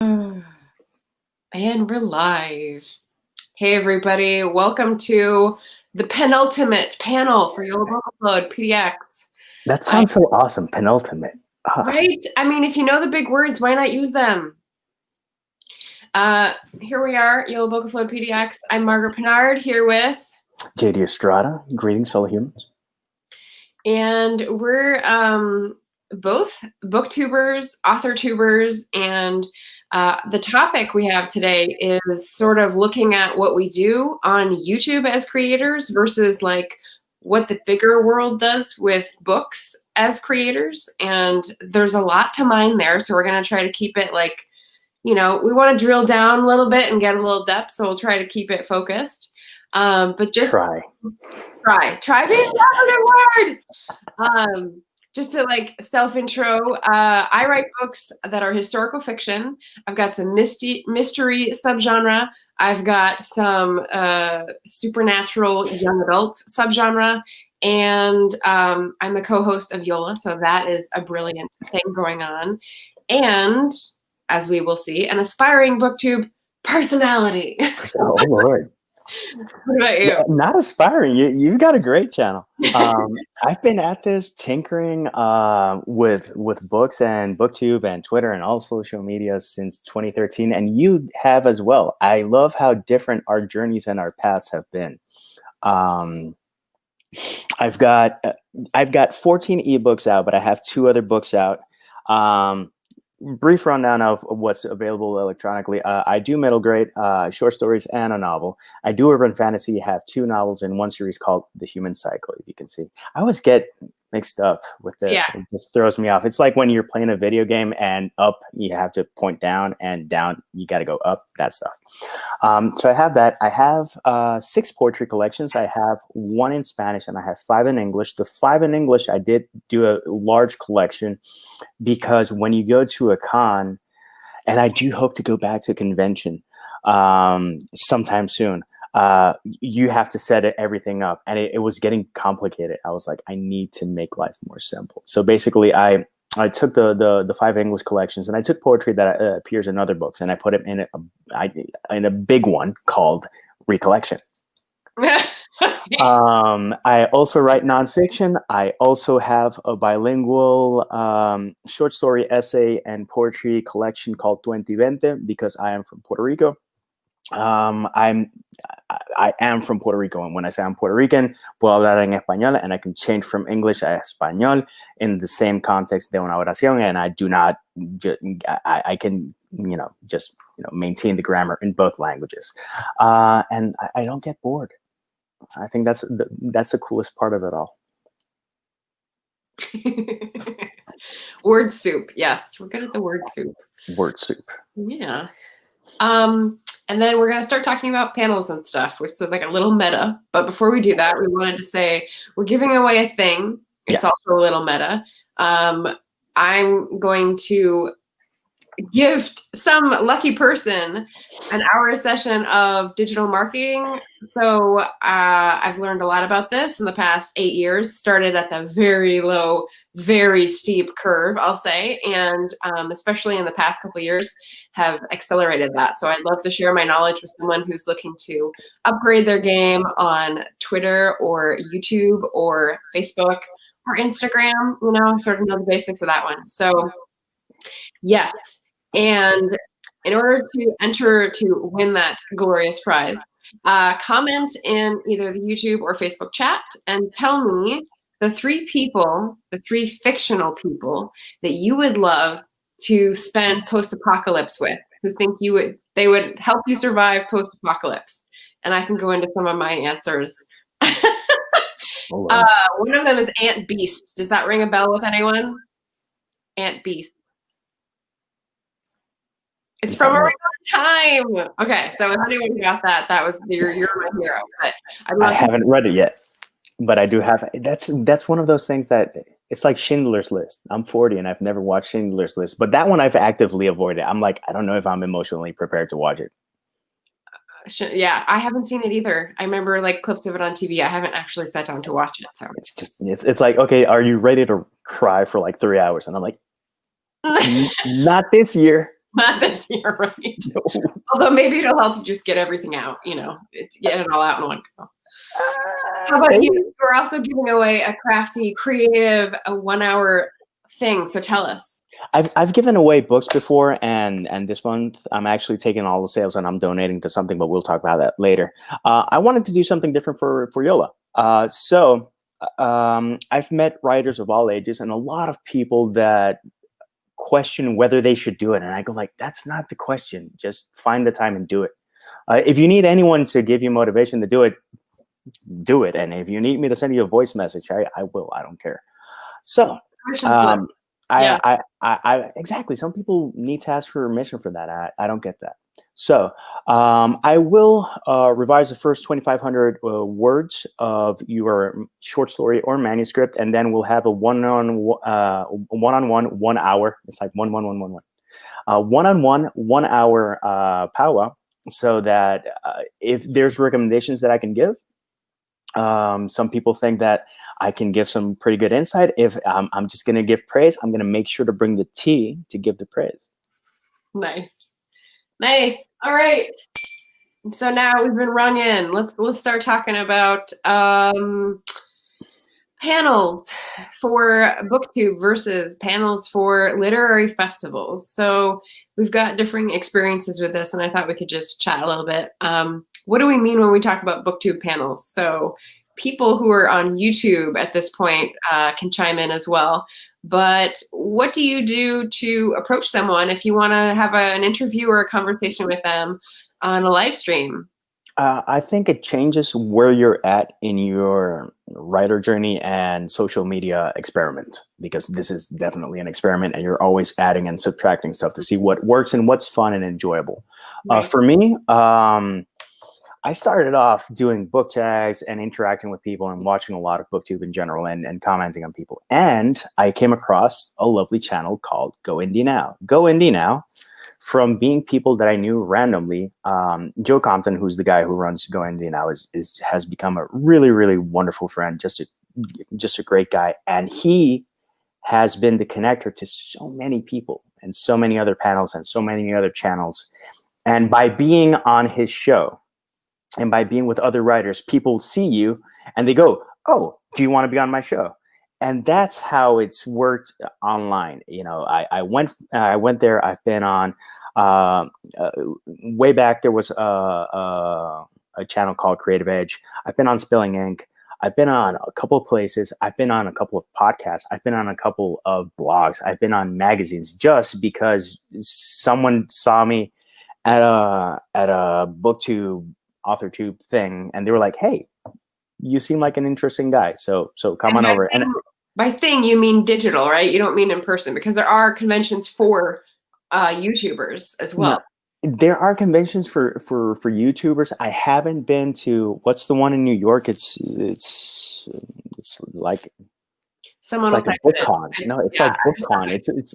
And we're live. Hey, everybody. Welcome to the penultimate panel for Yellow Book Upload PDX. That sounds so awesome. Penultimate. Right? I mean, if you know the big words, why not use them? Here we are, Yellow Book Upload PDX. I'm Margaret Pinard here with JD Estrada. Greetings, fellow humans. And we're both booktubers, authortubers, and the topic we have today is sort of looking at what we do on YouTube as creators versus like what the bigger world does with books as creators. And there's a lot to mine there. So we're going to try to keep it like, we want to drill down a little bit and get a little depth. So we'll try to keep it focused. But just try being a good word. Just to like self-intro, I write books that are historical fiction. I've got some mystery subgenre. I've got some supernatural young adult subgenre. And I'm the co-host of Yola, so that is a brilliant thing going on. And as we will see, an aspiring booktube personality. Oh, Lord. What about you? Not aspiring. You've got a great channel. I've been at this tinkering with books and booktube and Twitter and all social media since 2013, and you have as well. I love how different our journeys and our paths have been. I've got 14 ebooks out, but I have 2 other books out. Brief rundown of what's available electronically. I do middle grade short stories and a novel. I do urban fantasy, have 2 novels in one series called The Human Cycle, if you can see. I always get mixed up with this. Yeah. It just throws me off. It's like when you're playing a video game and up, you have to point down, and down, you got to go up, that stuff. So I have that. I have 6 poetry collections. I have 1 in Spanish, and I have 5 in English. The 5 in English, I did do a large collection because when you go to a con, and I do hope to go back to a convention sometime soon, you have to set everything up, and it was getting complicated. I was like, I need to make life more simple. So basically, I took the 5 English collections, and I took poetry that appears in other books, and I put it in a big one called Recollection. I also write nonfiction. I also have a bilingual short story, essay, and poetry collection called 2020 because I am from Puerto Rico. I am from Puerto Rico, and when I say I'm Puerto Rican, puedo hablar en español, and I can change from English to español in the same context de una oración, and I do not. I can just maintain the grammar in both languages, and I don't get bored. I think that's the coolest part of it all. Word soup. Yes, we're good at the word soup. Word soup. Yeah. And then we're going to start talking about panels and stuff, which is like a little meta. But before we do that, we wanted to say we're giving away a thing. It's also a little meta. I'm going to gift some lucky person an hour session of digital marketing. So I've learned a lot about this in the past 8 years, started at the very low, very steep curve, I'll say, and especially in the past couple of years have accelerated that. So I'd love to share my knowledge with someone who's looking to upgrade their game on Twitter or YouTube or Facebook or Instagram, sort of know the basics of that one. So yes. And in order to enter to win that glorious prize, comment in either the YouTube or Facebook chat and tell me the 3 fictional people that you would love to spend post-apocalypse with, who think they would help you survive post-apocalypse. And I can go into some of my answers. One of them is Aunt Beast. Does that ring a bell with anyone? Aunt Beast. It's from around time. Okay, so if anyone got that, that was you're my hero. But I haven't read it yet, but I do have. That's one of those things that it's like Schindler's List. I'm 40 and I've never watched Schindler's List, but that one I've actively avoided. I'm like, I don't know if I'm emotionally prepared to watch it. Yeah, I haven't seen it either. I remember like clips of it on TV. I haven't actually sat down to watch it. So it's like, okay, are you ready to cry for like 3 hours? And I'm like, not this year. Not this year, right? No. Although maybe it'll help you just get everything out, get it all out in one go. How about you? Maybe. We're also giving away a Crafty Creative, a 1-hour thing. So tell us. I've given away books before, and this month I'm actually taking all the sales and I'm donating to something, but we'll talk about that later. I wanted to do something different for Yola. So I've met writers of all ages and a lot of people that question whether they should do it. And I go like, that's not the question. Just find the time and do it. If you need anyone to give you motivation to do it, do it. And if you need me to send you a voice message, I will. I don't care. So I exactly. Some people need to ask for permission for that. I don't get that. So I will revise the first 2,500 words of your short story or manuscript, and then we'll have a one-on-one 1 hour. It's like one-on-one 1 hour powwow, so that if there's recommendations that I can give, some people think that I can give some pretty good insight. If I'm just going to give praise, I'm going to make sure to bring the tea to give the praise. Nice. All right. So now we've been rung in. Let's start talking about panels for BookTube versus panels for literary festivals. So we've got differing experiences with this, and I thought we could just chat a little bit. What do we mean when we talk about BookTube panels? So people who are on YouTube at this point can chime in as well. But what do you do to approach someone if you want to have an interview or a conversation with them on a live stream? I think it changes where you're at in your writer journey and social media experiment, because this is definitely an experiment and you're always adding and subtracting stuff to see what works and what's fun and enjoyable. Right. For me, I started off doing book tags and interacting with people and watching a lot of BookTube in general and commenting on people. And I came across a lovely channel called Go Indie Now. Go Indie Now, from being people that I knew randomly, Joe Compton, who's the guy who runs Go Indie Now, has become a really, really wonderful friend, just a great guy. And he has been the connector to so many people and so many other panels and so many other channels. And by being on his show, and by being with other writers, people see you and they go, "Oh, do you want to be on my show?" And that's how it's worked online. I went there. I've been on way back. There was a channel called Creative Edge. I've been on Spilling Ink. I've been on a couple of places. I've been on a couple of podcasts. I've been on a couple of blogs. I've been on magazines just because someone saw me at a BookTube, Authortube thing, and they were like, "Hey, you seem like an interesting guy, so come on over." And by thing, you mean digital, right? You don't mean in person, because there are conventions for YouTubers as well. No, there are conventions for YouTubers. I haven't been to, what's the one in New York? It's like someone like a BookCon. It's like BookCon.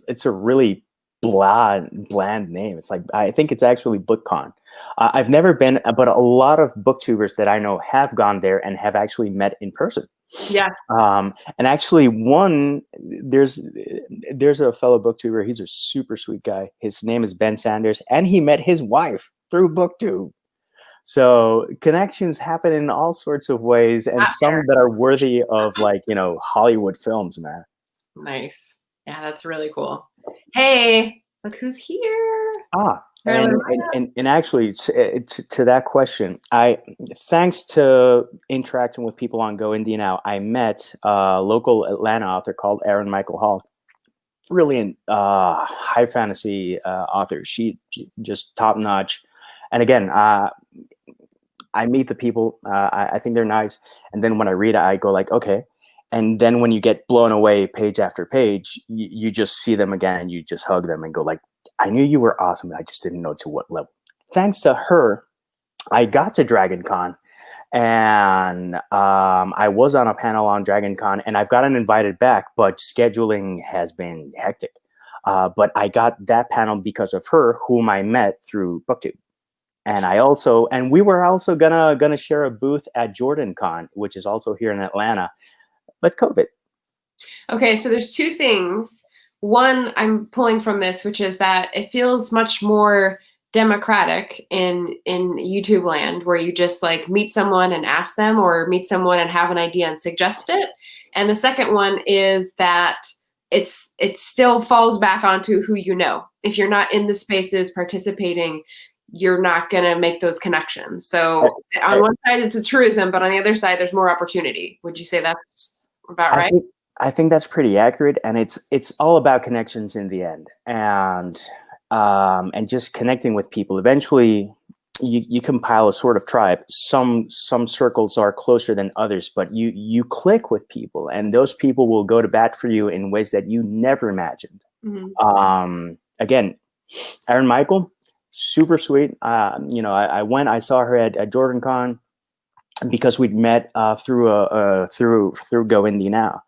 It's a really bland name. It's like, I think it's actually BookCon. I've never been, but a lot of booktubers that I know have gone there and have actually met in person. Yeah. And actually there's a fellow booktuber. He's a super sweet guy. His name is Ben Sanders, and he met his wife through BookTube. So connections happen in all sorts of ways, and some that are worthy of, like, Hollywood films, man. Nice. Yeah, that's really cool. Hey, look who's here. And actually, to that question, thanks to interacting with people on Go Indie Now, I met a local Atlanta author called Erin Michael Hall. Brilliant high fantasy author. She just top notch. And again, I meet the people. I think they're nice. And then when I read it, I go like, okay. And then when you get blown away page after page, you just see them again and you just hug them and go like, I knew you were awesome. I just didn't know to what level. Thanks to her, I got to Dragon Con, and I was on a panel on Dragon Con, and I've gotten invited back, but scheduling has been hectic. But I got that panel because of her, whom I met through BookTube. And we were also gonna share a booth at Jordan Con, which is also here in Atlanta, but COVID. Okay, so there's two things one I'm pulling from this, which is that it feels much more democratic in YouTube land, where you just like meet someone and ask them, or meet someone and have an idea and suggest it. And the second one is that it still falls back onto who you know. If you're not in the spaces participating, you're not going to make those connections. So on one side, it's a truism, but on the other side, there's more opportunity. Would you say that's about right? I think that's pretty accurate, and it's all about connections in the end, and just connecting with people. Eventually, you compile a sort of tribe. Some circles are closer than others, but you click with people, and those people will go to bat for you in ways that you never imagined. Mm-hmm. Again, Erin Michael, super sweet. I saw her at JordanCon because we'd met through Go Indie Now.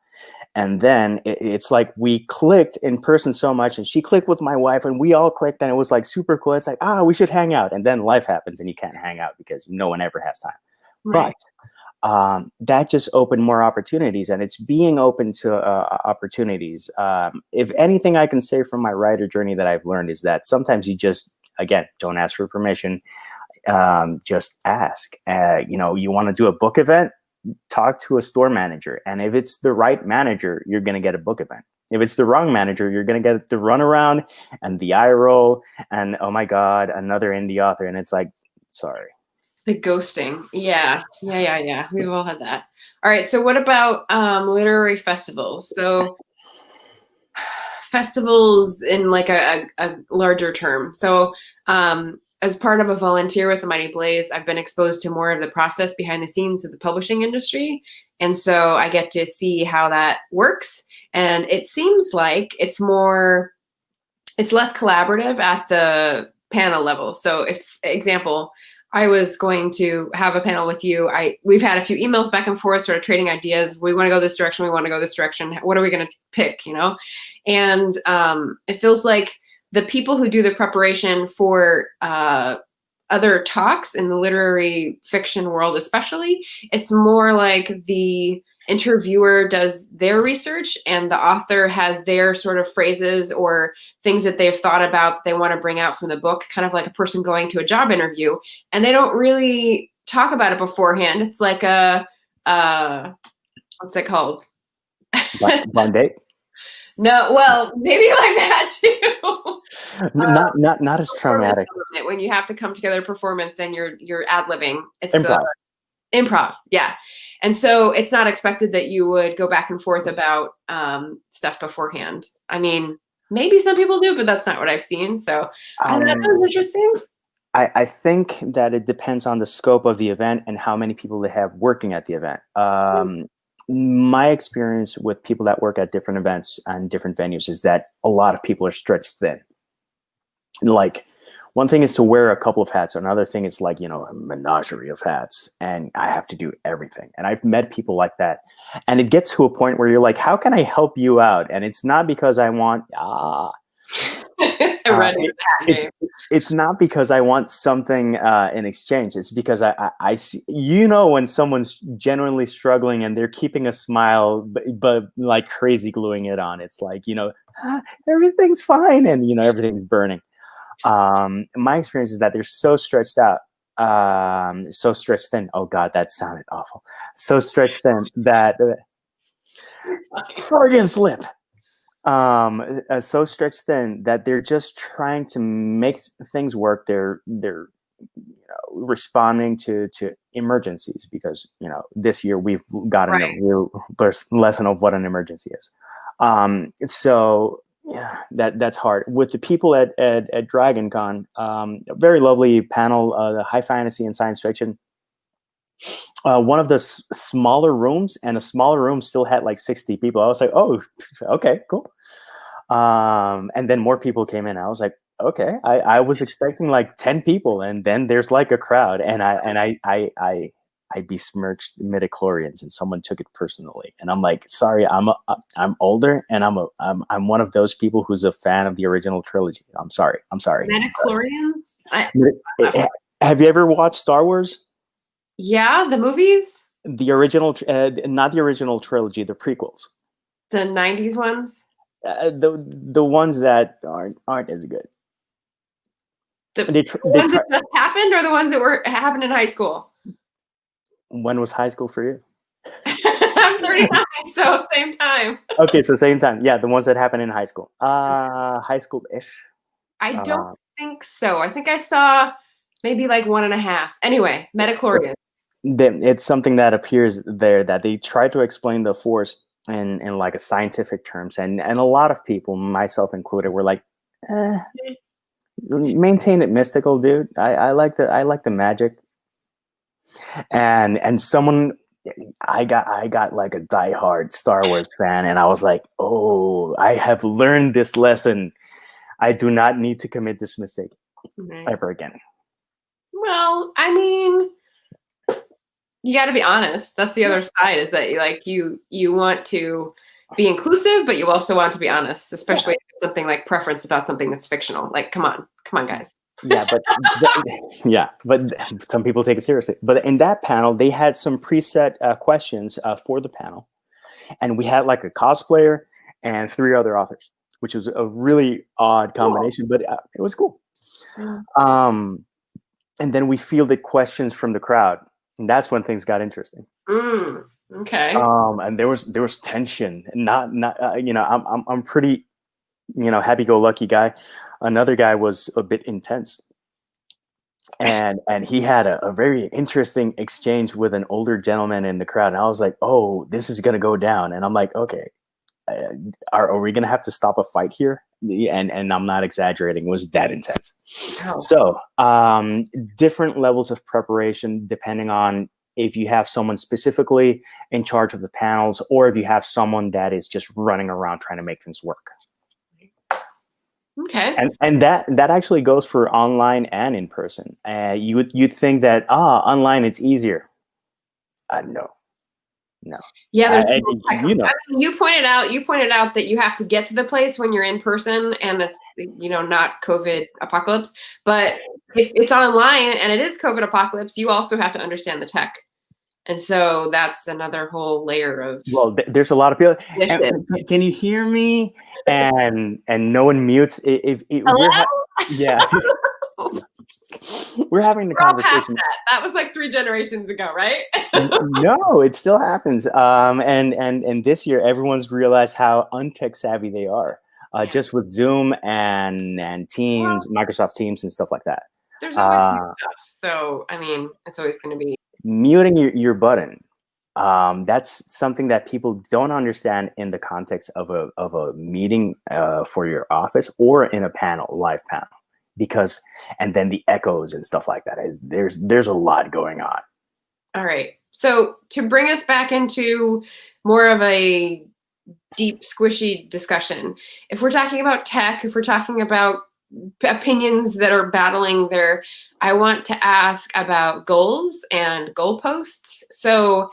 And then it's like we clicked in person so much, and she clicked with my wife, and we all clicked, and it was like super cool. It's like, we should hang out. And then life happens, and you can't hang out because no one ever has time. Right. But that just opened more opportunities, and it's being open to opportunities. If anything I can say from my writer journey that I've learned is that sometimes you just, again, don't ask for permission. Just ask. You want to do a book event? Talk to a store manager, and if it's the right manager, you're going to get a book event. If it's the wrong manager, you're going to get the runaround and the eye roll and, oh my God, another indie author. And it's like, sorry. The ghosting. Yeah. We've all had that. All right. So what about literary festivals? So festivals in like a larger term. So as part of a volunteer with the Mighty Blaze, I've been exposed to more of the process behind the scenes of the publishing industry. And so I get to see how that works. And it seems like it's less collaborative at the panel level. So example, I was going to have a panel with you. We've had a few emails back and forth, sort of trading ideas. We want to go this direction. We want to go this direction. What are we going to pick, And it feels like the people who do the preparation for other talks in the literary fiction world, especially, it's more like the interviewer does their research and the author has their sort of phrases or things that they've thought about that they want to bring out from the book, kind of like a person going to a job interview, and they don't really talk about it beforehand. It's like what's it called? Blind date? No, well, maybe like that too. Not as traumatic. When you have to come together performance and you're ad-libbing. It's improv. Improv, yeah. And so it's not expected that you would go back and forth about stuff beforehand. I mean, maybe some people do, but that's not what I've seen. So I thought that was interesting. I think that it depends on the scope of the event and how many people they have working at the event. My experience with people that work at different events and different venues is that a lot of people are stretched thin. Like, one thing is to wear a couple of hats. Another thing is like, a menagerie of hats, and I have to do everything. And I've met people like that. And it gets to a point where you're like, how can I help you out? And it's not because I want, it's not because I want something in exchange. It's because I see, when someone's genuinely struggling and they're keeping a smile, but like crazy gluing it on. It's like, everything's fine, and everything's burning. My experience is that they're so stretched out, so stretched thin. Oh God, that sounded awful. So stretched thin that Freudian slip. So stretched thin that they're just trying to make things work. They're responding to emergencies because this year we've gotten a real lesson of what an emergency is. So yeah, that's hard. With the people at DragonCon, a very lovely panel, the high fantasy and science fiction. One of the smaller rooms, and a smaller room still had like 60 people. I was like, oh, okay, cool. And then more people came in. I was like, okay, I was expecting like 10 people, and then there's like a crowd, and I besmirched midichlorians, and someone took it personally. And I'm like, sorry, I'm older, and I'm one of those people who's a fan of the original trilogy. I'm sorry. Midichlorians? Have you ever watched Star Wars? Yeah, the movies? The original, not the original trilogy, the prequels. The 90s ones? The ones that aren't as good. The ones that just happened, or the ones that happened in high school? When was high school for you? I'm 39, so same time. Okay, so same time. Yeah, the ones that happened in high school. High school-ish. I don't think so. I think I saw maybe like 1.5. Anyway, metachlorians. It's something that appears there that they try to explain the force in like a scientific terms, and a lot of people, myself included, were like, maintain it mystical, dude. I like the magic. And someone, I got like a diehard Star Wars fan, and I was like, oh, I have learned this lesson. I do not need to commit this mistake ever again. Well, I mean, you got to be honest. That's the other side, is that like you want to be inclusive, but you also want to be honest, especially if it's something like preference about something that's fictional. Like, come on, guys. Yeah, but some people take it seriously. But in that panel, they had some preset questions for the panel, and we had like a cosplayer and 3 other authors, which was a really odd combination, but it was cool. And then we fielded questions from the crowd, and that's when things got interesting. Okay. And there was tension. Not I'm pretty, happy-go-lucky guy. Another guy was a bit intense, and he had a very interesting exchange with an older gentleman in the crowd, and I was like, oh, this is gonna go down. And I'm like, okay, are we gonna have to stop a fight here? And I'm not exaggerating, it was that intense. So different levels of preparation depending on if you have someone specifically in charge of the panels, or if you have someone that is just running around trying to make things work. Okay. And that actually goes for online and in person. You'd think that online it's easier. No. Yeah, there's I mean, you pointed out that you have to get to the place when you're in person, and it's not COVID apocalypse. But if it's online and it is COVID apocalypse, you also have to understand the tech. And so that's another whole layer of. Well, there's a lot of people. Can you hear me? And no one mutes. Hello? We're having the conversation. That was like 3 generations ago, right? No, it still happens. And this year, everyone's realized how untech savvy they are, just with Zoom and Teams, Microsoft Teams, and stuff like that. There's always new stuff. So I mean, it's always going to be muting your button. That's something that people don't understand in the context of a meeting for your office or in a live panel, and then the echoes and stuff like that. There's a lot going on. All right. So to bring us back into more of a deep, squishy discussion, if we're talking about tech, if we're talking about opinions that are battling there, I want to ask about goals and goalposts. So,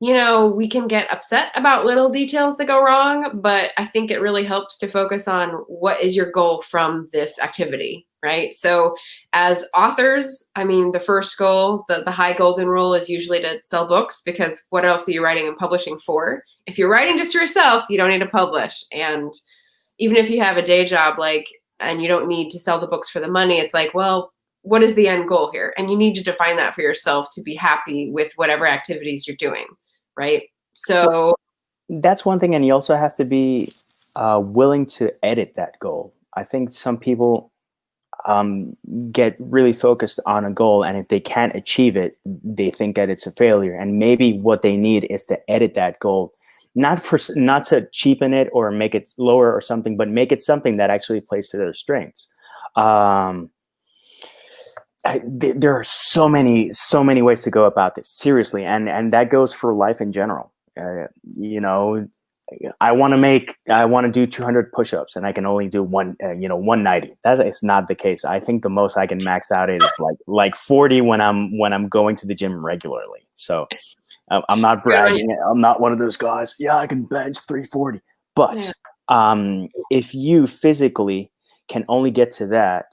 we can get upset about little details that go wrong, but I think it really helps to focus on what is your goal from this activity, right? So as authors, I mean, the first goal, the high golden rule, is usually to sell books, because what else are you writing and publishing for? If you're writing just for yourself, you don't need to publish. And even if you have a day job, and you don't need to sell the books for the money, it's like, well, what is the end goal here? And you need to define that for yourself to be happy with whatever activities you're doing. Right. So that's one thing. And you also have to be willing to edit that goal. I think some people get really focused on a goal, and if they can't achieve it, they think that it's a failure. And maybe what they need is to edit that goal, not to cheapen it or make it lower or something, but make it something that actually plays to their strengths. There are so many ways to go about this, seriously, and that goes for life in general. I want to do 200 push-ups, and I can only do 190. That is not the case. I think the most I can max out is like 40 when I'm going to the gym regularly. So I'm not bragging. I'm not one of those guys. Yeah, I can bench 340. But if you physically can only get to that,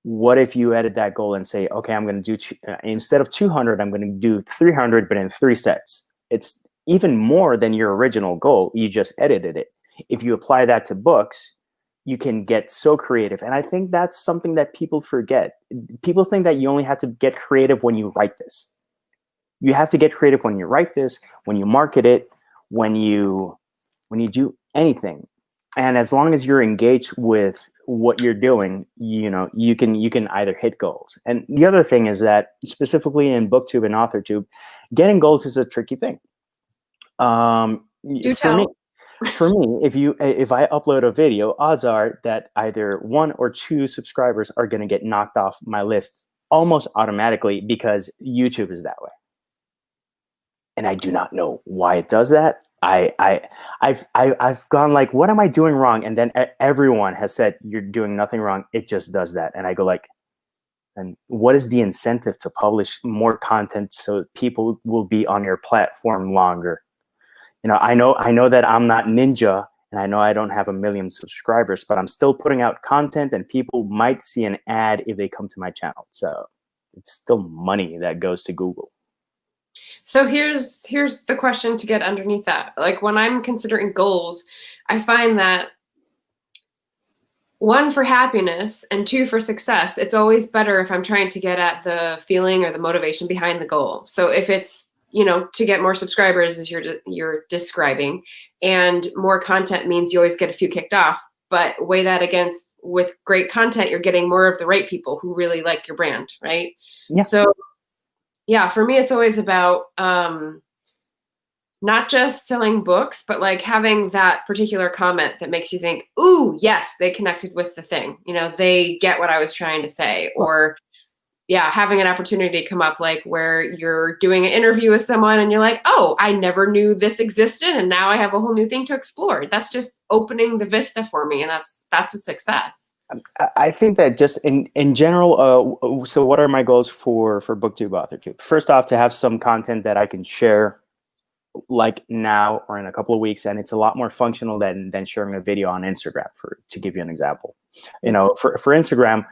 what if you edit that goal and say, okay, I'm going to do instead of 200, I'm going to do 300, but in 3 sets. It's even more than your original goal. You just edited it. If you apply that to books, you can get so creative. And I think that's something that people forget. People think that you only have to get creative when you write this. You have to get creative when you write this, when you market it, when you do anything. And as long as you're engaged with what you're doing, you can either hit goals. And the other thing is that specifically in BookTube and AuthorTube, getting goals is a tricky thing. Do tell. For me, if I upload a video, odds are that either 1 or 2 subscribers are going to get knocked off my list almost automatically because YouTube is that way. And I do not know why it does that. I've gone like, what am I doing wrong? And then everyone has said, you're doing nothing wrong. It just does that. And I go like, and what is the incentive to publish more content so people will be on your platform longer? I know that I'm not Ninja, and I know I don't have 1 million subscribers, but I'm still putting out content, and people might see an ad if they come to my channel. So it's still money that goes to Google. So here's the question to get underneath that. Like when I'm considering goals, I find that 1, for happiness, and 2, for success, it's always better if I'm trying to get at the feeling or the motivation behind the goal. So if it's, to get more subscribers, as you're describing, and more content means you always get a few kicked off, but weigh that against, with great content, you're getting more of the right people who really like your brand, right? Yeah. So yeah, for me, it's always about not just selling books, but like having that particular comment that makes you think, ooh, yes, they connected with the thing. They get what I was trying to say. Or yeah, having an opportunity come up, like where you're doing an interview with someone and you're like, oh, I never knew this existed, and now I have a whole new thing to explore. That's just opening the vista for me, and that's a success. I think that just in general, so what are my goals for BookTube, AuthorTube? First off, to have some content that I can share like now or in a couple of weeks, and it's a lot more functional than sharing a video on Instagram, to give you an example. For Instagram,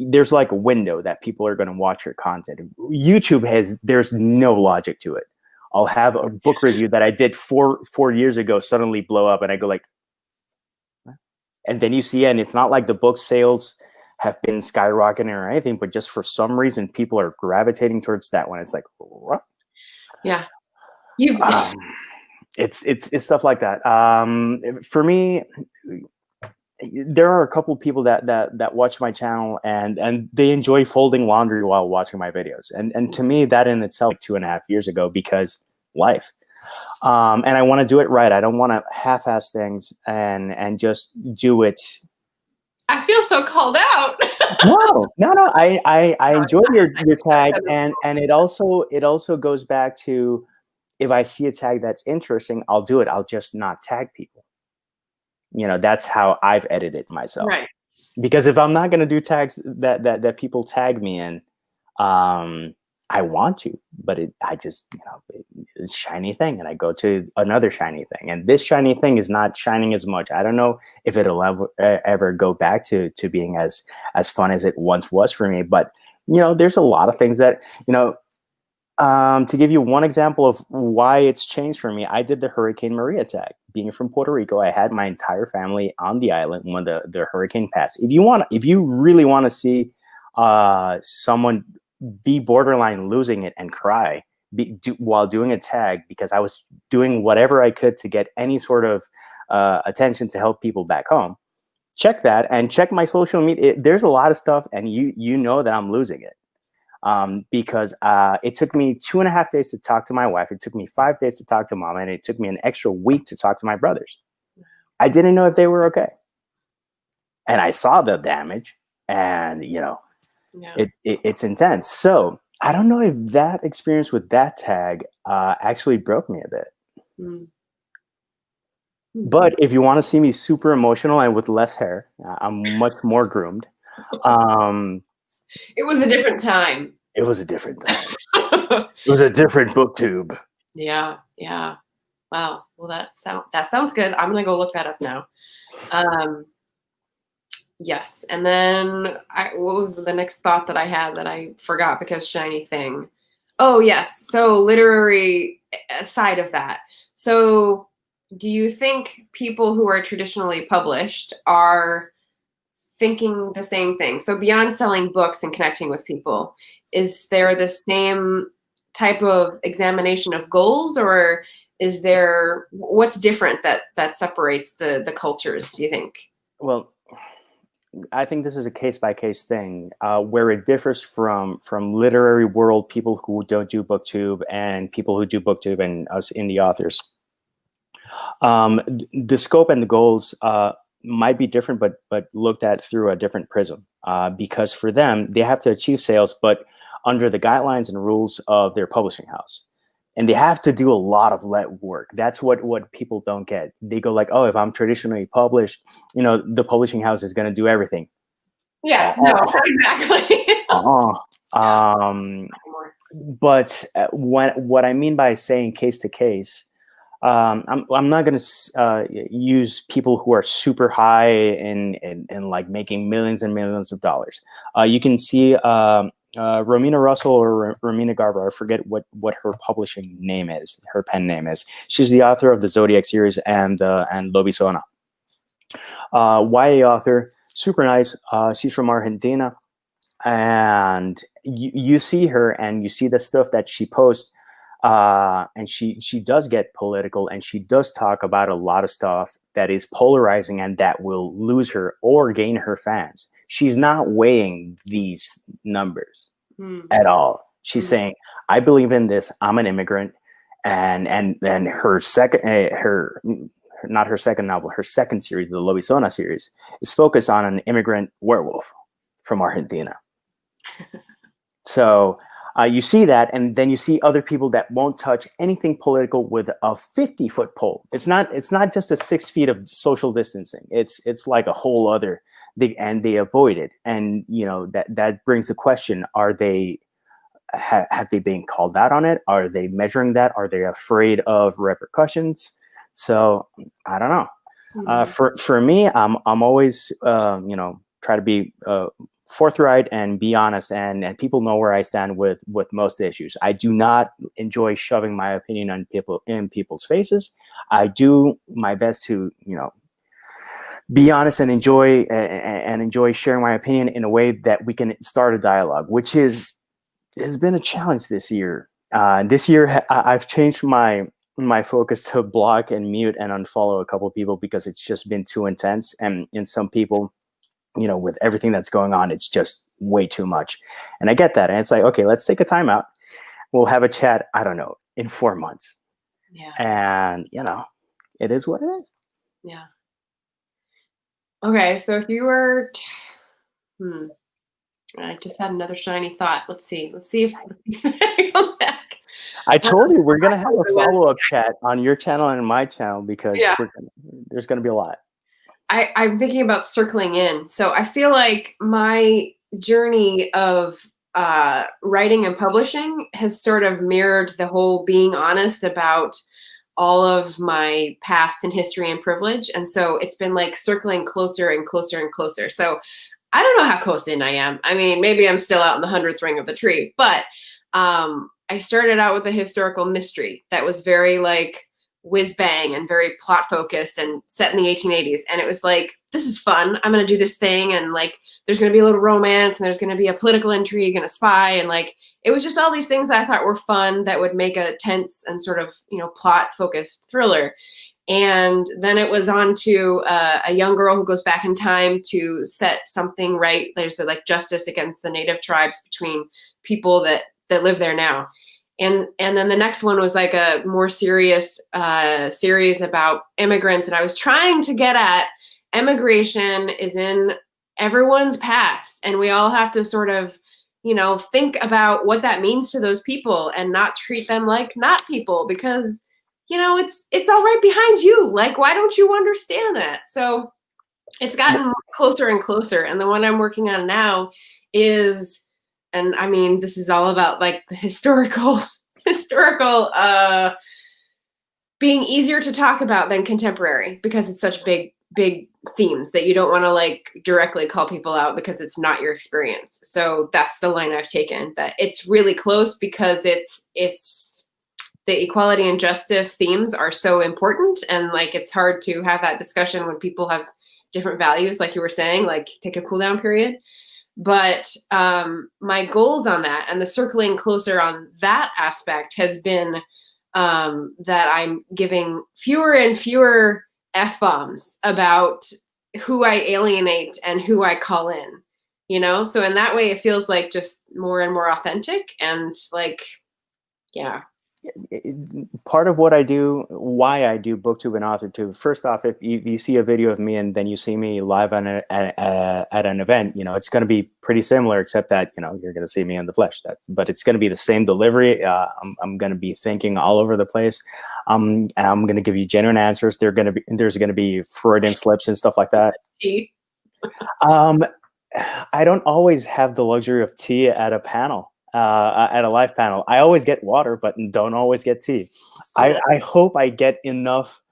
there's like a window that people are going to watch your content. YouTube there's no logic to it. I'll have a book review that I did four years ago suddenly blow up, and I go like, and then you see, and it's not like the book sales have been skyrocketing or anything, but just for some reason, people are gravitating towards that one. It's like, what? Yeah. It's stuff like that. For me, there are a couple of people that watch my channel and they enjoy folding laundry while watching my videos. And to me, that in itself, 2.5 years ago, because life. And I want to do it right. I don't want to half-ass things and just do it. I feel so called out. No. I enjoy your tag, and it also goes back to, if I see a tag that's interesting, I'll do it. I'll just not tag people. That's how I've edited myself. Right. Because if I'm not going to do tags that people tag me in, I want to, but I just, it's a shiny thing, and I go to another shiny thing, and this shiny thing is not shining as much. I don't know if it'll ever go back to being as fun as it once was for me. But there's a lot of things that to give you one example of why it's changed for me, I did the Hurricane Maria tag. Being from Puerto Rico, I had my entire family on the island when the hurricane passed. If you really want to see someone be borderline losing it and cry while doing a tag, because I was doing whatever I could to get any sort of attention to help people back home, check that and check my social media. There's a lot of stuff, and you know that I'm losing it. Because it took me 2.5 days to talk to my wife. It took me 5 days to talk to mom, and it took me an extra week to talk to my brothers. I didn't know if they were okay. And I saw the damage, and it's intense. So I don't know if that experience with that tag actually broke me a bit. But if you want to see me super emotional and with less hair, I'm much more groomed. It was a different time. It was a different time. It was a different BookTube. Yeah. Wow. Well, that sounds good. I'm gonna go look that up now. Yes. And then what was the next thought that I had that I forgot because shiny thing? Oh, yes. So literary side of that. So do you think people who are traditionally published are thinking the same thing? So beyond selling books and connecting with people, is there the same type of examination of goals, or is there, what's different that separates the cultures, do you think? Well, I think this is a case by case thing, where it differs from literary world people who don't do booktube and people who do booktube and us indie authors. The scope and the goals might be different, but looked at through a different prism. Because for them, they have to achieve sales, but under the guidelines and rules of their publishing house. And they have to do a lot of work. That's what people don't get. They go like, oh, if I'm traditionally published, the publishing house is going to do everything. Yeah, no, exactly. But what I mean by saying case to case, I'm not going to use people who are super high and like making millions and millions of dollars. You can see Romina Russell or Romina Garber. I forget what her publishing name is, her pen name is. She's the author of the Zodiac series and Lobisona. YA author, super nice. She's from Argentina, and you see her and you see the stuff that she posts. And she does get political, and she does talk about a lot of stuff that is polarizing and that will lose her or gain her fans. She's not weighing these numbers at all. She's saying, I believe in this. I'm an immigrant. And her second, not her second novel, her second series, the Lobisona series, is focused on an immigrant werewolf from Argentina. So you see that, and then you see other people that won't touch anything political with a 50-foot pole. It's not just a 6 feet of social distancing. It's like a whole other thing, and they avoid it. And that brings the question: are they have they been called out on it? Are they measuring that? Are they afraid of repercussions? So I don't know. For me, I'm always try to be forthright and be honest, and people know where I stand with most issues. I do not enjoy shoving my opinion on people's faces. I do my best to be honest and enjoy sharing my opinion in a way that we can start a dialogue, which has been a challenge this year. This year I've changed my focus to block and mute and unfollow a couple of people because it's just been too intense, and some people, with everything that's going on, it's just way too much. And I get that. And it's like, okay, let's take a time out. We'll have a chat, I don't know, in 4 months. Yeah. And, it is what it is. Yeah. Okay. So if you were, I just had another shiny thought. Let's see if it goes back. I told you we're going to have a follow-up chat on your channel and my channel because there's going to be a lot. I'm thinking about circling in. So I feel like my journey of writing and publishing has sort of mirrored the whole being honest about all of my past and history and privilege. And so it's been like circling closer and closer and closer. So I don't know how close in I am. I mean, maybe I'm still out in the 100th ring of the tree, but I started out with a historical mystery that was very like whiz bang and very plot focused and set in the 1880s. And it was like, this is fun. I'm going to do this thing. And like, there's going to be a little romance and there's going to be a political intrigue and a spy. And like, it was just all these things that I thought were fun that would make a tense and sort of, plot focused thriller. And then it was on to a young girl who goes back in time to set something right. There's like justice against the native tribes between people that live there now. And then the next one was like a more serious series about immigrants. And I was trying to get at immigration is in everyone's past. And we all have to sort of, think about what that means to those people and not treat them like not people because, it's all right behind you. Like, why don't you understand that? So it's gotten closer and closer. And the one I'm working on now is, and I mean, this is all about like the historical being easier to talk about than contemporary because it's such big themes that you don't want to like directly call people out because it's not your experience. So that's the line I've taken, that it's really close because the equality and justice themes are so important, and like it's hard to have that discussion when people have different values, like you were saying, like take a cool down period. But my goals on that and the circling closer on that aspect has been that I'm giving fewer and fewer F-bombs about who I alienate and who I call in, you know? So in that way, it feels like just more and more authentic and like, yeah. Part of what I do, why I do BookTube and Authortube, first off, if you see a video of me and then you see me live on at an event, you know, it's going to be pretty similar, except that, you know, you're going to see me in the flesh. But it's going to be the same delivery. I'm going to be thinking all over the place. And I'm going to give you genuine answers. There's going to be Freudian slips and stuff like that. I don't always have the luxury of tea at a panel. At a live panel, I always get water, but don't always get tea. I hope I get enough,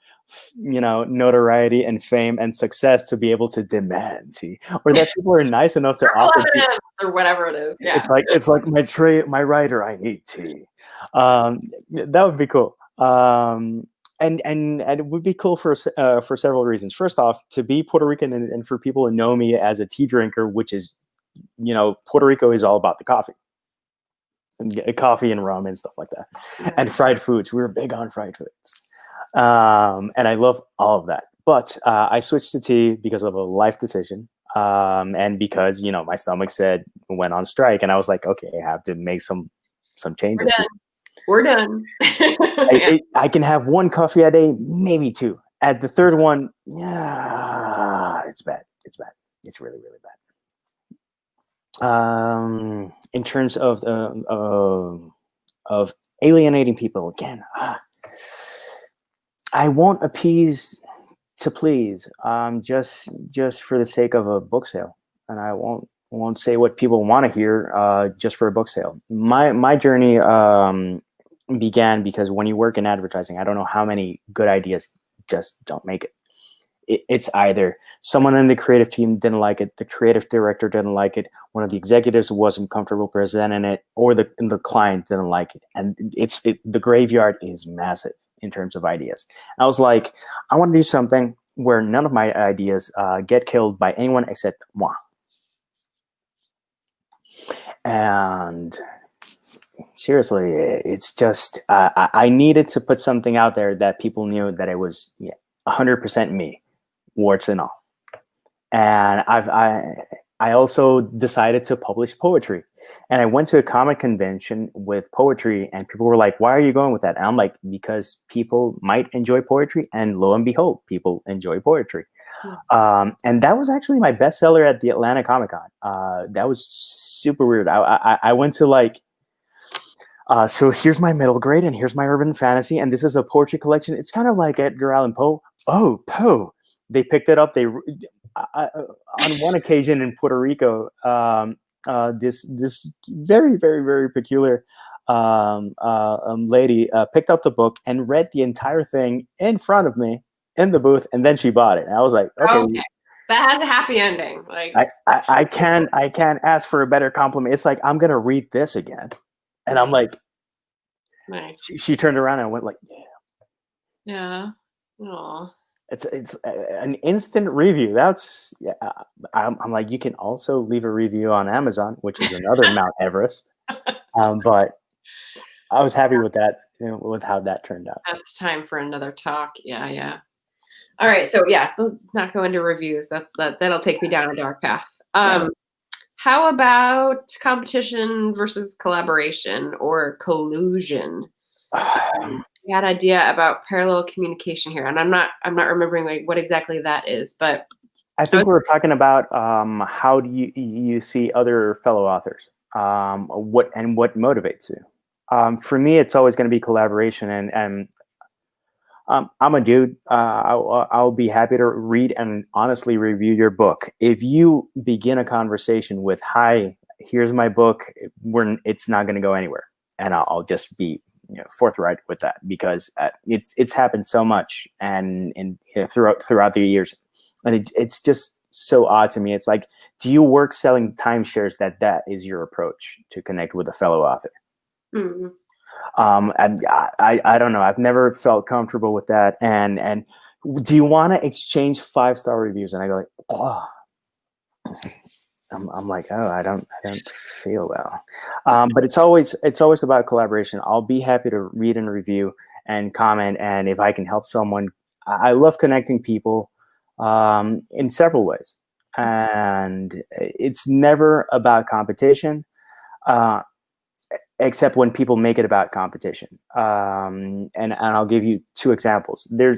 you know, notoriety and fame and success to be able to demand tea, or that people are nice enough to offer tea, or whatever it is. Yeah, it's like my writer. I need tea. That would be cool. And it would be cool for several reasons. First off, to be Puerto Rican and for people to know me as a tea drinker, which is, you know, Puerto Rico is all about the coffee. And coffee and rum and stuff like that, and fried foods. We were big on fried foods, and I love all of that. But I switched to tea because of a life decision, and because, you know, my stomach went on strike, and I was like, okay, I have to make some changes. We're done. I can have one coffee a day, maybe two. At the third one, yeah, it's bad. It's bad. It's really, really bad. In terms of alienating people, again, I won't appease to please, just for the sake of a book sale, and I won't say what people want to hear just for a book sale. My journey began because when you work in advertising, I don't know how many good ideas just don't make it. It's either someone in the creative team didn't like it, the creative director didn't like it, one of the executives wasn't comfortable presenting it, or the client didn't like it. And the graveyard is massive in terms of ideas. I was like, I want to do something where none of my ideas get killed by anyone except moi. And seriously, it's just, I needed to put something out there that people knew that it was 100% me. Warts and all. And I also decided to publish poetry, and I went to a comic convention with poetry, and people were like, why are you going with that? And I'm like, because people might enjoy poetry, and lo and behold, people enjoy poetry. And that was actually my bestseller at the Atlanta Comic-Con. That was super weird. I went to like, so here's my middle grade, and here's my urban fantasy, and this is a poetry collection. It's kind of like Edgar Allan Poe. Oh, Poe. They picked it up. On one occasion in Puerto Rico, this very, very, very peculiar lady picked up the book and read the entire thing in front of me in the booth, and then she bought it. And I was like, okay. That has a happy ending. Like I can't ask for a better compliment. It's like, I'm gonna read this again, and I'm like, nice. She turned around and went like, yeah. Aww. It's an instant review. That's I'm like, you can also leave a review on Amazon, which is another Mount Everest. But I was happy with that, with how that turned out. That's time for another talk. Yeah. All right, so yeah, not go into reviews. That'll take me down a dark path. How about competition versus collaboration or collusion? We had an idea about parallel communication here, and I'm not remembering what exactly that is, but I think we're talking about how do you see other fellow authors, what motivates you. For me, it's always going to be collaboration, and I'm a dude. I'll be happy to read and honestly review your book. If you begin a conversation with, "Hi, here's my book," it's not going to go anywhere, and I'll just be forthright with that, because it's happened so much and throughout the years, and it's just so odd to me. It's like, do you work selling timeshares that is your approach to connect with a fellow author? Mm-hmm. And I don't know. I've never felt comfortable with that. And do you want to exchange 5-star reviews? And I go like, oh, I'm like, oh, I don't feel well. But it's always about collaboration. I'll be happy to read and review and comment. And if I can help someone, I love connecting people in several ways. And it's never about competition. Except when people make it about competition. And I'll give you 2 examples. There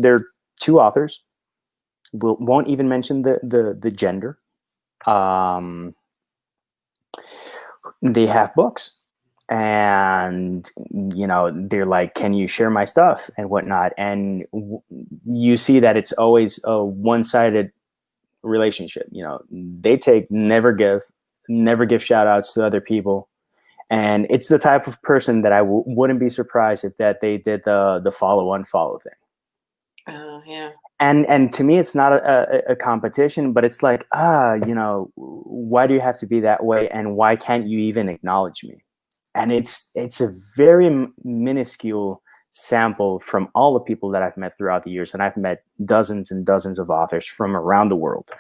are 2 authors. Won't even mention the gender. They have books, and they're like, "Can you share my stuff?" and whatnot. And you see that it's always a one-sided relationship. They take, never give shout outs to other people. And it's the type of person that I wouldn't be surprised if that they did the follow-unfollow thing. Oh, yeah. And to me, it's not a competition, but it's like, why do you have to be that way? And why can't you even acknowledge me? And it's a very minuscule sample from all the people that I've met throughout the years. And I've met dozens and dozens of authors from around the world,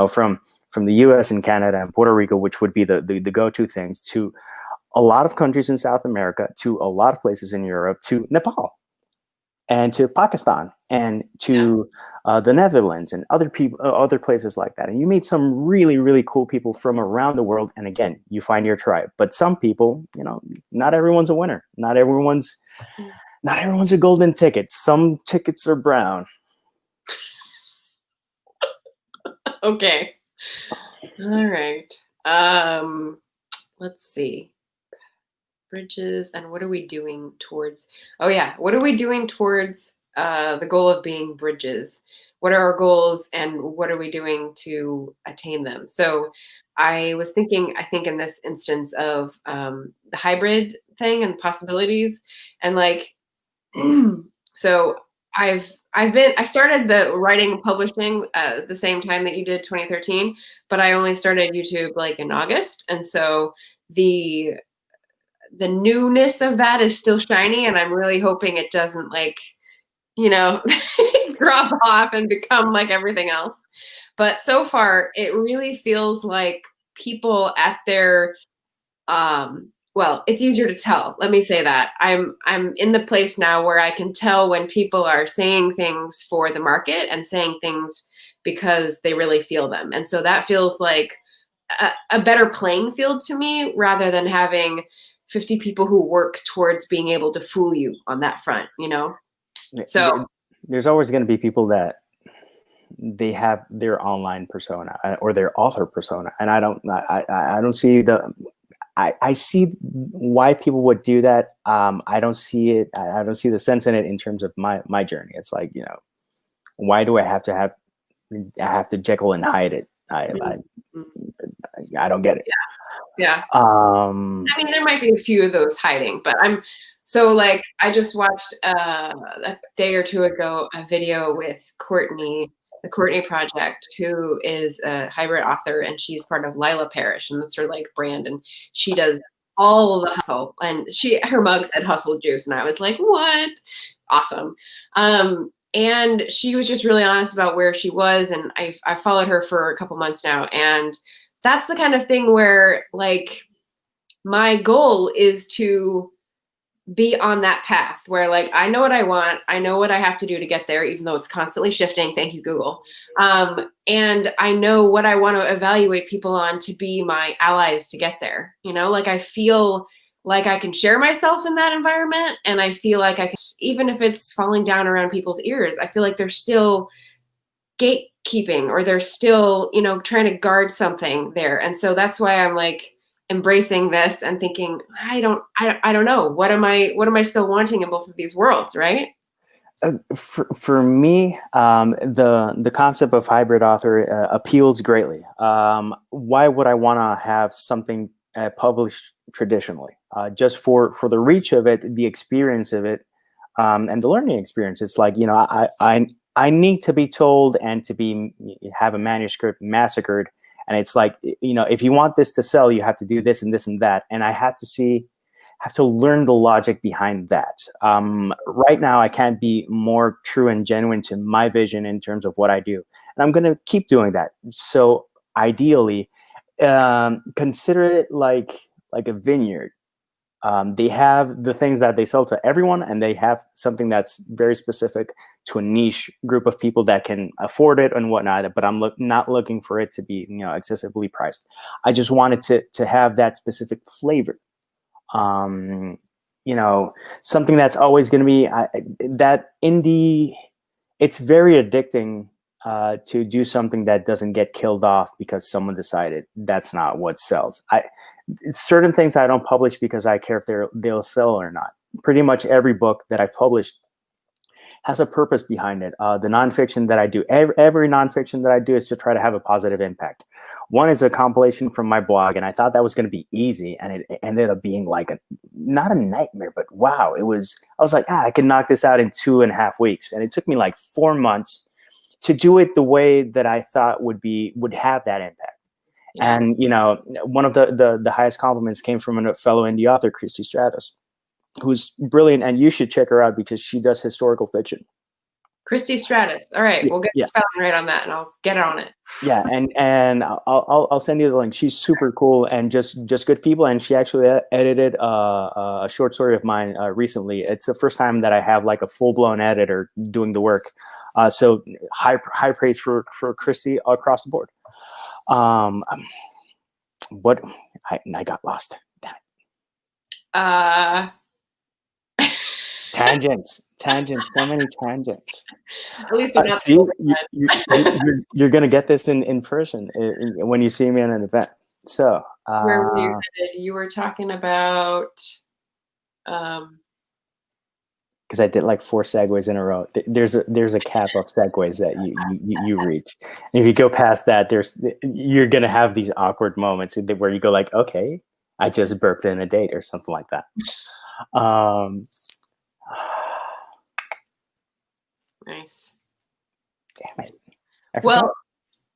from the US and Canada and Puerto Rico, which would be the go-to things, to a lot of countries in South America, to a lot of places in Europe, to Nepal, and to Pakistan, and to the Netherlands, and other places like that. And you meet some really, really cool people from around the world. And again, you find your tribe. But some people, not everyone's a winner. Not everyone's a golden ticket. Some tickets are brown. Okay. All right. Let's see. Bridges, and what are we doing towards? Oh yeah, what are we doing towards the goal of being bridges? What are our goals, and what are we doing to attain them? So I was thinking, I think in this instance of the hybrid thing and possibilities, and like, so I started the writing and publishing at the same time that you did 2013, but I only started YouTube like in August, and so the newness of that is still shiny, and I'm really hoping it doesn't drop off and become like everything else. But so far it really feels like people at their well, it's easier to tell. Let me say that. I'm in the place now where I can tell when people are saying things for the market and saying things because they really feel them. And so that feels like a better playing field to me, rather than having 50 people who work towards being able to fool you on that front, So there's always going to be people that they have their online persona or their author persona, and I don't see I see why people would do that. I don't see it. I don't see the sense in it in terms of my journey. It's like, why do I have to Jekyll and hide it? I don't get it. Yeah. I mean, there might be a few of those hiding, but I just watched a day or two ago a video with Courtney, the Courtney Project, who is a hybrid author, and she's part of Lila Parish, and that's her like brand, and she does all the hustle, and her mug said hustle juice, and I was like, what? Awesome. And she was just really honest about where she was, and I followed her for a couple months now, and that's the kind of thing where like my goal is to be on that path where like I know what I want, I know what I have to do to get there, even though it's constantly shifting. Thank you, Google. And I know what I want to evaluate people on to be my allies to get there. Like I feel like I can share myself in that environment, and I feel like I can, even if it's falling down around people's ears, I feel like they're still gatekeeping, or they're still, trying to guard something there. And so that's why I'm like embracing this and thinking, I don't know. What am I still wanting in both of these worlds, right? For me, the concept of hybrid author appeals greatly. Why would I want to have something published traditionally? Just for the reach of it, the experience of it, and the learning experience. It's like, I need to be told and to have a manuscript massacred. And it's like, if you want this to sell, you have to do this and this and that. And I have to see have to learn the logic behind that. Right now, I can't be more true and genuine to my vision in terms of what I do. And I'm going to keep doing that. So ideally, consider it like a vineyard. They have the things that they sell to everyone, and they have something that's very specific to a niche group of people that can afford it and whatnot. But I'm not looking for it to be, excessively priced. I just wanted to have that specific flavor. Something that's always going to be that indie. It's very addicting to do something that doesn't get killed off because someone decided that's not what sells. Certain things I don't publish because I care if they'll sell or not. Pretty much every book that I've published has a purpose behind it. The nonfiction that I do, every nonfiction that I do is to try to have a positive impact. One is a compilation from my blog, and I thought that was going to be easy, and it ended up being like not a nightmare, but wow, I was like, I can knock this out in 2.5 weeks. And it took me like 4 months to do it the way that I thought would have that impact. Yeah. And, one of the highest compliments came from a fellow indie author, Christy Stratus, who's brilliant, and you should check her out because she does historical fiction. Christy Stratus. All right, we'll get the spelling right on that, and I'll get on it. Yeah, and I'll send you the link. She's super cool and just good people. And she actually edited a short story of mine recently. It's the first time that I have like a full blown editor doing the work. So high praise for Christy across the board. What I got lost. Damn it. Tangents, so many tangents. At least they're not. See, you're gonna get this in person when you see me at an event. So where were you headed? You were talking about because I did like 4 segues in a row. There's a cap of segues that you reach. And if you go past that, you're gonna have these awkward moments where you go like, okay, I just burped in a date or something like that. Nice. Damn it. Well,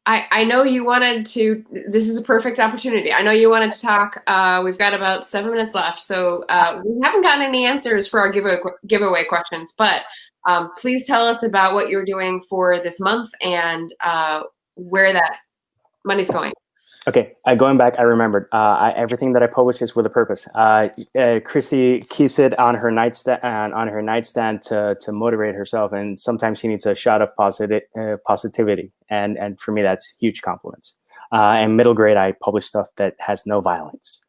I know you wanted to. This is a perfect opportunity. I know you wanted to talk. We've got about 7 minutes left, so we haven't gotten any answers for our giveaway questions. But please tell us about what you're doing for this month and where that money's going. Okay, going back, I remembered. Everything that I publish is with a purpose. Christy keeps it on her nightstand to motivate herself, and sometimes she needs a shot of positivity. And for me, that's huge compliments. And middle grade, I publish stuff that has no violence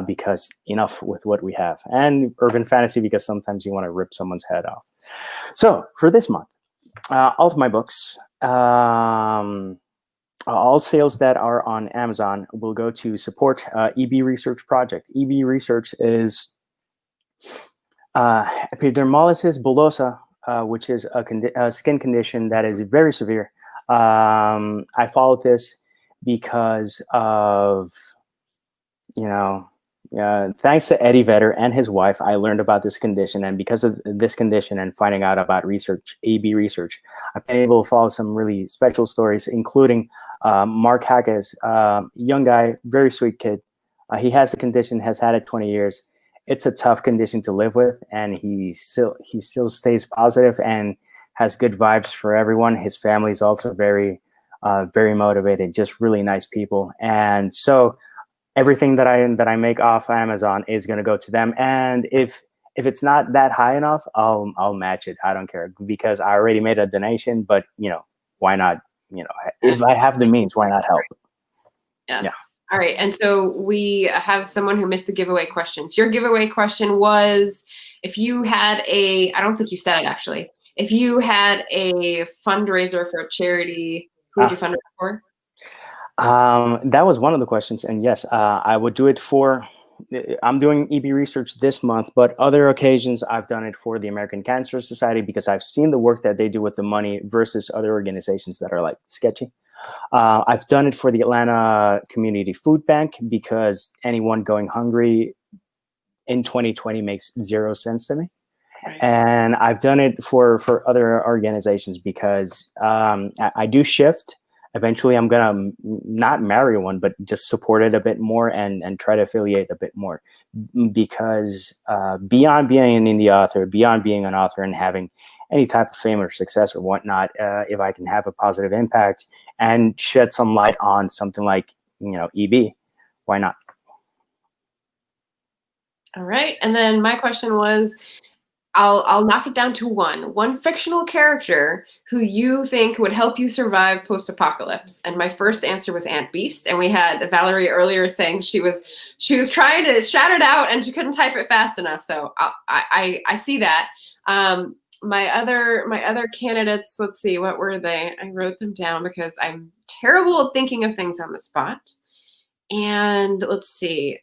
because enough with what we have. And urban fantasy because sometimes you want to rip someone's head off. So for this month, all of my books. All sales that are on Amazon will go to support EB Research Project. EB Research is epidermolysis bullosa, which is a skin condition that is very severe. I followed this because of, thanks to Eddie Vedder and his wife, I learned about this condition. And because of this condition and finding out about research, AB research, I've been able to follow some really special stories, including Mark Hackes, young guy, very sweet kid. He has the condition, has had it 20 years. It's a tough condition to live with, and he still stays positive and has good vibes for everyone. His family is also very motivated, just really nice people. And so everything that I make off Amazon is going to go to them. And if it's not that high enough, I'll match it. I don't care because I already made a donation. But why not? If I have the means, why not help? Yes. Yeah. All right. And so we have someone who missed the giveaway questions. Your giveaway question was if you had I don't think you said it actually. If you had a fundraiser for a charity, who would you fundraise for? That was one of the questions. And yes, I would do it for, I'm doing EB research this month, but other occasions I've done it for the American Cancer Society because I've seen the work that they do with the money versus other organizations that are like sketchy. I've done it for the Atlanta Community Food Bank because anyone going hungry in 2020 makes 0 sense to me. Right. And I've done it for other organizations because I do shift. eventually I'm gonna not marry one, but just support it a bit more and try to affiliate a bit more, because beyond being an indie author, beyond being an author and having any type of fame or success or whatnot, if I can have a positive impact and shed some light on something like, EB, why not? All right. And then my question was, I'll knock it down to one fictional character who you think would help you survive post-apocalypse. And my first answer was Aunt Beast. And we had Valerie earlier saying she was trying to shout it out and she couldn't type it fast enough. So I see that. My other candidates, let's see, what were they? I wrote them down because I'm terrible at thinking of things on the spot. And let's see.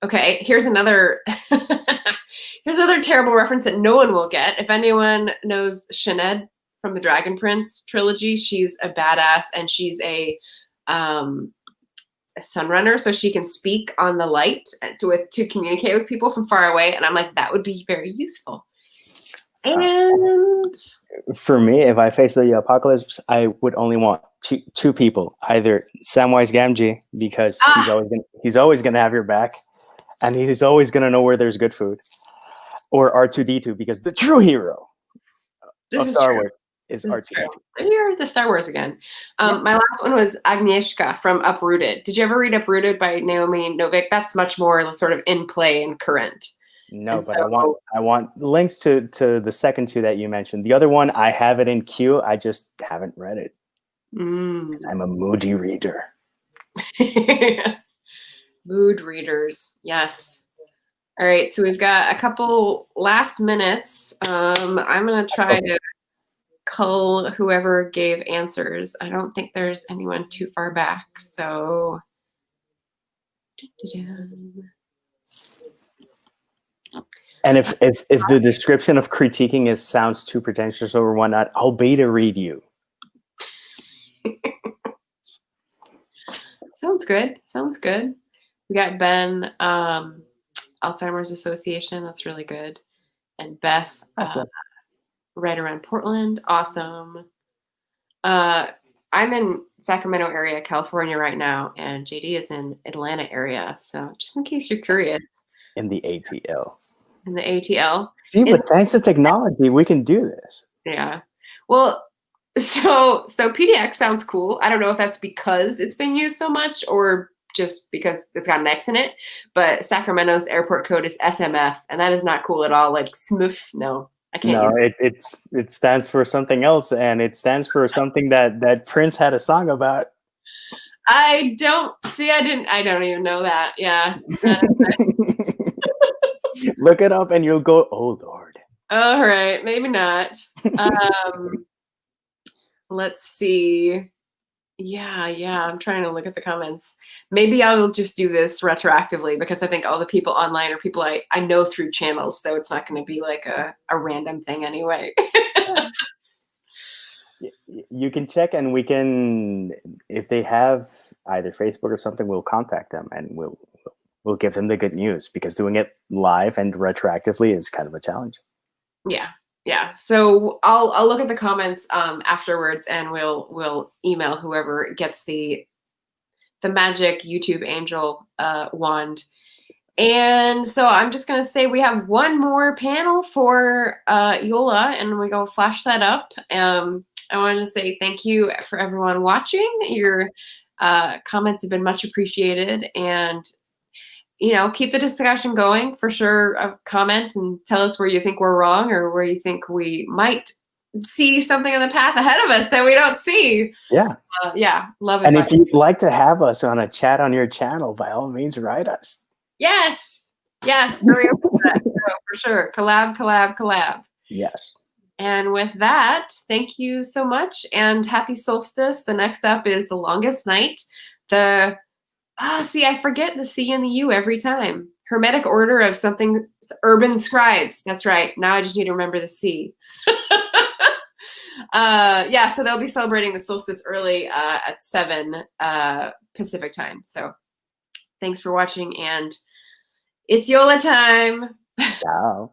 Okay, here's another terrible reference that no one will get. If anyone knows Sinead from the Dragon Prince trilogy, she's a badass and she's a sunrunner, so she can speak on the light to communicate with people from far away. And I'm like, that would be very useful. And for me, if I face the apocalypse, I would only want two people, either Samwise Gamgee, because he's always gonna have your back, and he's always gonna know where there's good food, or R2D2, because the true hero of Star Wars is R2D2. You're the Star Wars again. My last one was Agnieszka from Uprooted. Did you ever read Uprooted by Naomi Novik? That's much more sort of in play and current. No, but I want links to the second two that you mentioned. The other one, I have it in queue. I just haven't read it. I'm a moody reader. Mood readers, yes. All right, so we've got a couple last minutes. I'm gonna try to cull whoever gave answers. I don't think there's anyone too far back, so. And if the description of critiquing sounds too pretentious or whatnot, I'll beta read you. Sounds good. Sounds good. We got Ben, Alzheimer's Association. That's really good. And Beth, awesome. Right around Portland. Awesome. I'm in Sacramento area, California right now, and JD is in Atlanta area. So just in case you're curious. In the ATL. In the ATL. See, but thanks to technology, we can do this. Yeah. Well, so PDX sounds cool. I don't know if that's because it's been used so much or just because it's got an X in it. But Sacramento's airport code is SMF, and that is not cool at all. Like SMF, no, I can't. No, it stands for something else, and it stands for something that Prince had a song about. I don't even know that. Yeah. Look it up and you'll go, oh Lord. All right, maybe not. Let's see. Yeah. I'm trying to look at the comments. Maybe I will just do this retroactively because I think all the people online are people I know through channels, so it's not going to be like a random thing anyway. You can check, and we can, if they have either Facebook or something, we'll contact them and we'll give them the good news, because doing it live and retroactively is kind of a challenge. Yeah. So I'll look at the comments afterwards, and we'll email whoever gets the magic YouTube angel wand. And so I'm just gonna say we have one more panel for Yola, and we go flash that up. I want to say thank you for everyone watching. Your comments have been much appreciated, and keep the discussion going for sure. Comment and tell us where you think we're wrong or where you think we might see something on the path ahead of us that we don't see. Yeah. Love it. And if you'd like to have us on a chat on your channel, by all means, write us. Yes. Very open to that. For sure. Collab. Yes. And with that, thank you so much and happy solstice. The next up is the longest night. I forget the C and the U every time. Hermetic order of something, urban scribes. That's right. Now I just need to remember the C. So they'll be celebrating the solstice early at 7 Pacific time. So thanks for watching, and it's Yola time. Ciao.